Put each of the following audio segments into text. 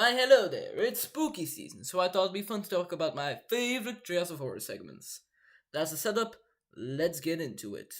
Why, hello there. It's spooky season, so I thought it'd be fun to talk about my favorite Treehouse of Horror segments. That's the setup. Let's get into it.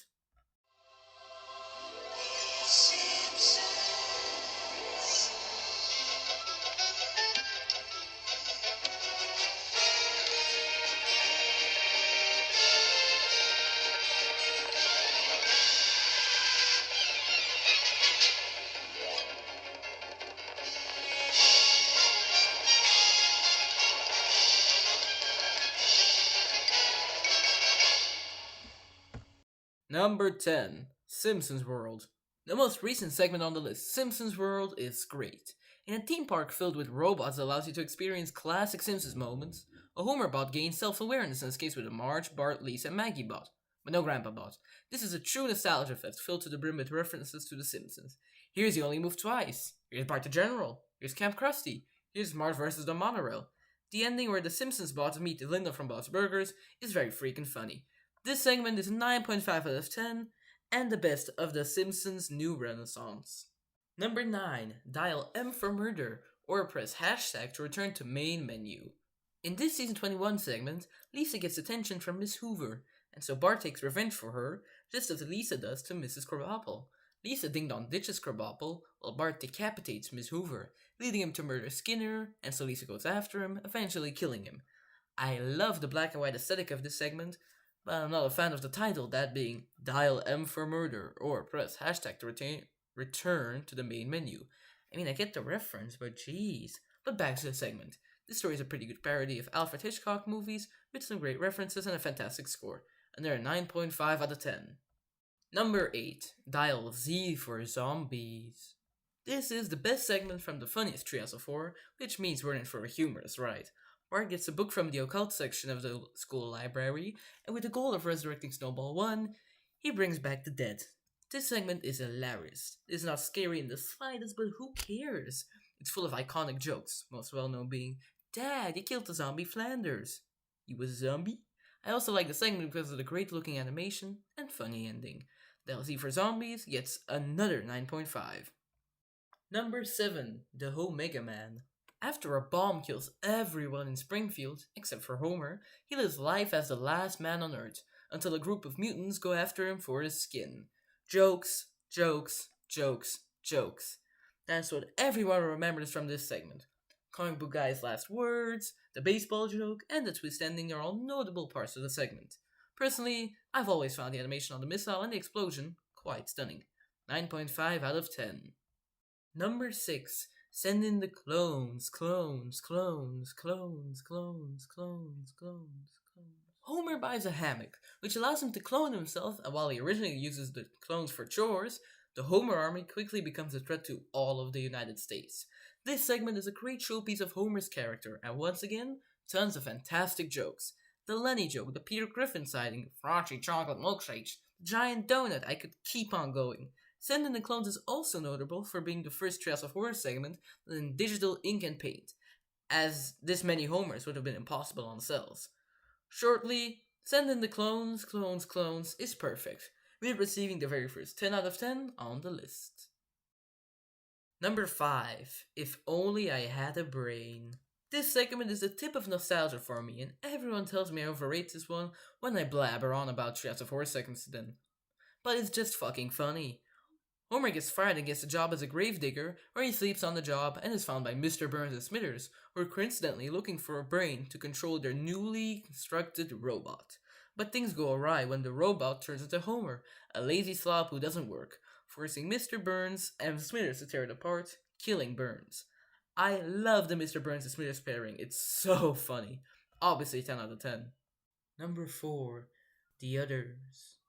Number 10, Simpsons World. The most recent segment on the list, Simpsons World, is great. In a theme park filled with robots that allows you to experience classic Simpsons moments, a Homer bot gains self-awareness and escapes with a Marge, Bart, Lisa, and Maggie bot, but no Grandpa bot. This is a true nostalgia fest filled to the brim with references to The Simpsons. Here's You Only Move Twice. Here's Bart the General. Here's Camp Krusty. Here's Marge versus the Monorail. The ending where the Simpsons bots meet Linda from Bob's Burgers is very freaking funny. This segment is 9.5 out of 10 and the best of The Simpsons' new renaissance. Number 9. Dial M for murder or press hashtag to return to main menu. In this season 21 segment, Lisa gets attention from Miss Hoover, and so Bart takes revenge for her, just as Lisa does to Mrs. Krabappel. Lisa ding-dong ditches Krabappel, while Bart decapitates Miss Hoover, leading him to murder Skinner, and so Lisa goes after him, eventually killing him. I love the black and white aesthetic of this segment, but I'm not a fan of the title, that being Dial M for Murder or press hashtag to return to the main menu. I mean, I get the reference, but jeez. But back to the segment. This story is a pretty good parody of Alfred Hitchcock movies with some great references and a fantastic score, and they're a 9.5 out of 10. Number 8. Dial Z for Zombies. This is the best segment from the funniest Treehouse of Horror, which means we're in for a humorous ride. Bart gets a book from the occult section of the school library, and with the goal of resurrecting Snowball 1, he brings back the dead. This segment is hilarious. It is not scary in the slightest, but who cares? It's full of iconic jokes, most well known being, Dad, you killed the zombie Flanders. You was a zombie? I also like the segment because of the great looking animation and funny ending. Dial Z for Zombies gets another 9.5. Number 7. The Omega Man. After a bomb kills everyone in Springfield, except for Homer, he lives life as the last man on Earth, until a group of mutants go after him for his skin. Jokes, jokes, jokes, jokes. That's what everyone remembers from this segment. Comic book guy's last words, the baseball joke, and the twist ending are all notable parts of the segment. Personally, I've always found the animation on the missile and the explosion quite stunning. 9.5 out of 10. Number 6. Send in the clones, clones, clones, clones, clones, clones, clones, clones. Homer buys a hammock, which allows him to clone himself, and while he originally uses the clones for chores, the Homer army quickly becomes a threat to all of the United States. This segment is a great showpiece of Homer's character, and once again, tons of fantastic jokes. The Lenny joke, the Peter Griffin sighting, frosty chocolate milkshakes, the giant donut, I could keep on going. Send in the Clones is also notable for being the first Treehouse of Horror segment in digital ink and paint, as this many Homers would have been impossible on cells. Shortly, Send in the Clones, Clones, Clones is perfect, with receiving the very first 10 out of 10 on the list. Number 5. If Only I Had a Brain. This segment is the tip of nostalgia for me, and everyone tells me I overrate this one when I blabber on about Treehouse of Horror segments to them. But it's just fucking funny. Homer gets fired and gets a job as a gravedigger, where he sleeps on the job and is found by Mr. Burns and Smithers, who are coincidentally looking for a brain to control their newly constructed robot. But things go awry when the robot turns into Homer, a lazy slob who doesn't work, forcing Mr. Burns and Smithers to tear it apart, killing Burns. I love the Mr. Burns and Smithers pairing, it's so funny. Obviously 10 out of 10. Number 4. The Others.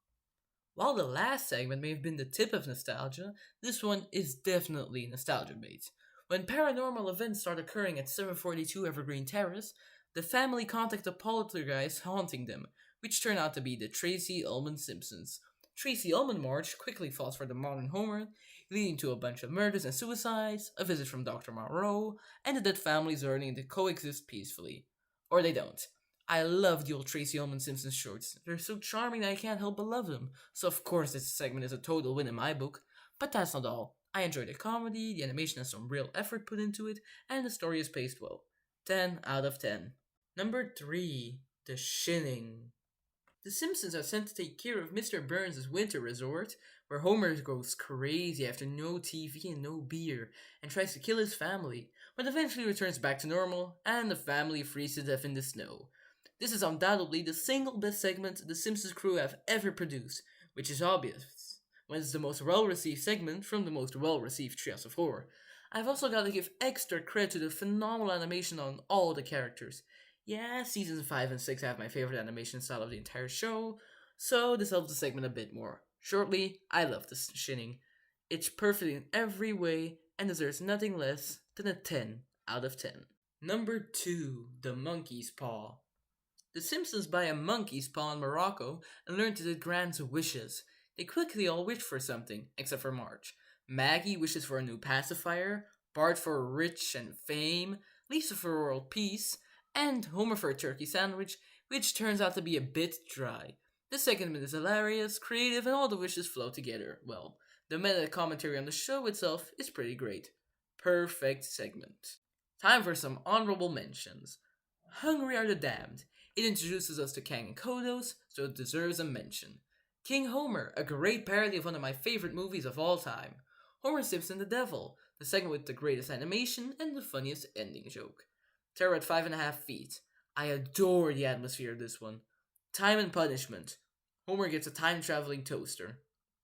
While the last segment may have been the tip of nostalgia, this one is definitely nostalgia bait. When paranormal events start occurring at 742 Evergreen Terrace, the family contact a poltergeist haunting them, which turn out to be the Tracy Ullman Simpsons. Tracy Ullman March quickly falls for the modern Homer, leading to a bunch of murders and suicides, a visit from Dr. Monroe, and the dead families learning to coexist peacefully. Or they don't. I love the old Tracy Ullman Simpsons shorts. They're so charming that I can't help but love them. So of course this segment is a total win in my book. But that's not all. I enjoy the comedy, the animation has some real effort put into it, and the story is paced well. 10 out of 10. Number 3. The Shinning. The Simpsons are sent to take care of Mr. Burns' winter resort, where Homer goes crazy after no TV and no beer, and tries to kill his family, but eventually returns back to normal, and the family freezes to death in the snow. This is undoubtedly the single best segment the Simpsons crew have ever produced, which is obvious, when it's the most well-received segment from the most well-received Treehouse of Horror. I've also got to give extra credit to the phenomenal animation on all the characters. Yeah, seasons 5 and 6 have my favorite animation style of the entire show, so this helps the segment a bit more. Shortly, I love this Shinning. It's perfect in every way and deserves nothing less than a 10 out of 10. Number 2. The Monkey's Paw. The Simpsons buy a monkey's paw in Morocco and learn that it grants wishes. They quickly all wish for something, except for Marge. Maggie wishes for a new pacifier, Bart for rich and fame, Lisa for world peace, and Homer for a turkey sandwich, which turns out to be a bit dry. This segment is hilarious, creative, and all the wishes flow together well. The meta commentary on the show itself is pretty great. Perfect segment. Time for some honorable mentions. Hungry Are the Damned. It introduces us to Kang and Kodos, so it deserves a mention. King Homer, a great parody of one of my favorite movies of all time. Homer Simpson the Devil, the segment with the greatest animation and the funniest ending joke. Terror at 5.5 feet. I adore the atmosphere of this one. Time and Punishment. Homer gets a time-traveling toaster.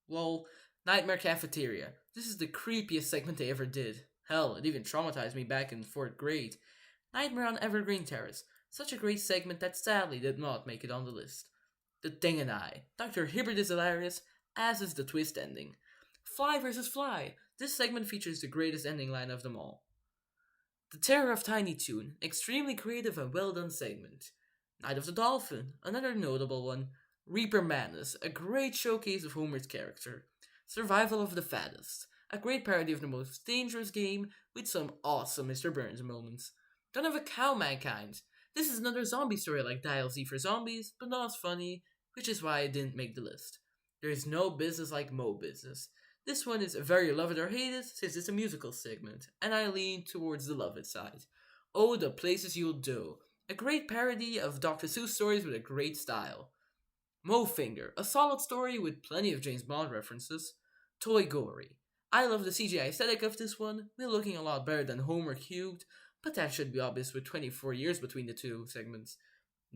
Lol. Nightmare Cafeteria. This is the creepiest segment they ever did. Hell, it even traumatized me back in 4th grade. Nightmare on Evergreen Terrace. Such a great segment that sadly did not make it on the list. The Thing and I. Dr. Hibbert is hilarious, as is the twist ending. Fly vs. Fly. This segment features the greatest ending line of them all. The Terror of Tiny Toon. Extremely creative and well done segment. Night of the Dolphin. Another notable one. Reaper Madness. A great showcase of Homer's character. Survival of the Fattest. A great parody of the most dangerous game with some awesome Mr. Burns moments. Don't Have a Cow Mankind. This is another zombie story like Dial Z for Zombies, but not as funny, which is why it didn't make the list. There is no business like Mo Business. This one is very love it or hate it, since it's a musical segment, and I lean towards the love it side. Oh, the Places You'll Do. A great parody of Dr. Seuss stories with a great style. Mo Finger, a solid story with plenty of James Bond references. Toy Gory. I love the CGI aesthetic of this one, we're looking a lot better than Homer Cubed, but that should be obvious with 24 years between the two segments.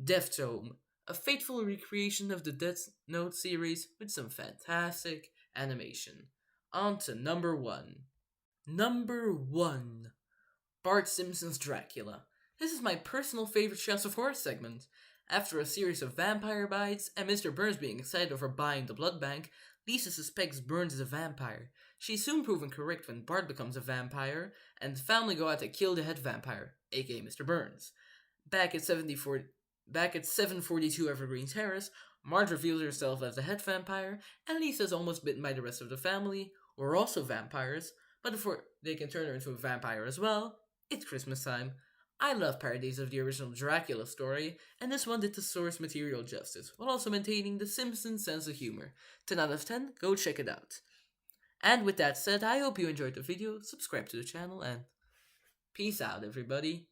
Deftome, a faithful recreation of the Death Note series with some fantastic animation. On to number 1. Number 1. Bart Simpson's Dracula. This is my personal favorite Treehouse of Horror segment. After a series of vampire bites and Mr. Burns being excited over buying the blood bank, Lisa suspects Burns is a vampire. She's soon proven correct when Bart becomes a vampire, and the family go out to kill the head vampire, aka Mr. Burns. Back at 742 Evergreen Terrace, Marge reveals herself as the head vampire, and Lisa is almost bitten by the rest of the family, who are also vampires, but before they can turn her into a vampire as well, it's Christmas time. I love parodies of the original Dracula story, and this one did the source material justice, while also maintaining the Simpsons sense of humor. 10 out of 10, go check it out. And with that said, I hope you enjoyed the video, subscribe to the channel, and peace out everybody.